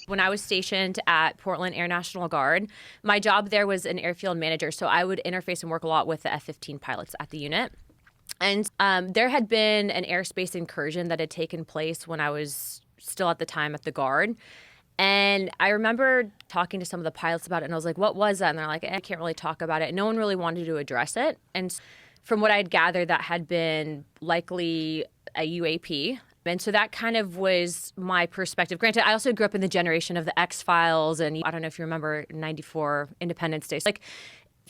When I was stationed at Portland Air National Guard, my job there was an airfield manager, so I would interface and work a lot with the F-15 pilots at the unit. And there had been an airspace incursion that had taken place when I was still at the time at the Guard. And I remember talking to some of the pilots about it, and I was like, what was that? And they're like, I can't really talk about it. No one really wanted to address it. And from what I had gathered, that had been likely a UAP. And so that kind of was my perspective. Granted, I also grew up in the generation of the X-Files, and I don't know if you remember 94 Independence Day. Like,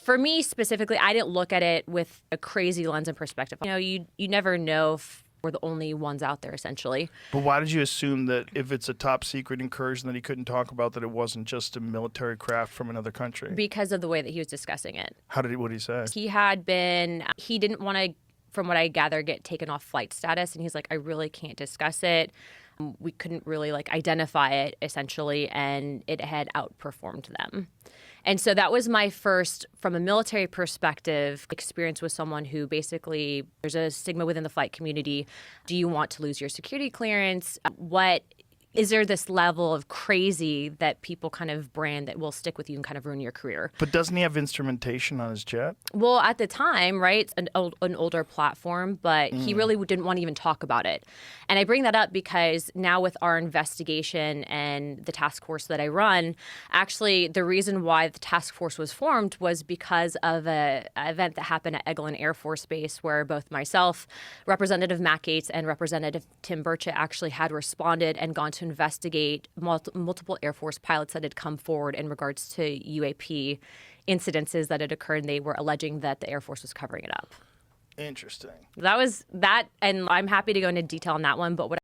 for me specifically, I didn't look at it with a crazy lens and perspective. You know, you never know if we're the only ones out there, essentially. But why did you assume that if it's a top secret incursion that he couldn't talk about, that it wasn't just a military craft from another country? Because of the way that he was discussing it. What did he say? He didn't want to, from what I gather, get taken off flight status. And he's like, I really can't discuss it. We couldn't really identify it, essentially, and it had outperformed them. And so that was my first, from a military perspective, experience with someone who basically, there's a stigma within the flight community. Do you want to lose your security clearance? Is there this level of crazy that people kind of brand that will stick with you and kind of ruin your career? But doesn't he have instrumentation on his jet? Well, at the time, right, it's an older platform, but he really didn't want to even talk about it. And I bring that up because now with our investigation and the task force that I run, actually the reason why the task force was formed was because of an event that happened at Eglin Air Force Base where both myself, Representative Matt Gaetz, and Representative Tim Burchett actually had responded and gone to investigate multiple Air Force pilots that had come forward in regards to UAP incidences that had occurred, and they were alleging that the Air Force was covering it up. Interesting. That was that, and I'm happy to go into detail on that one, but what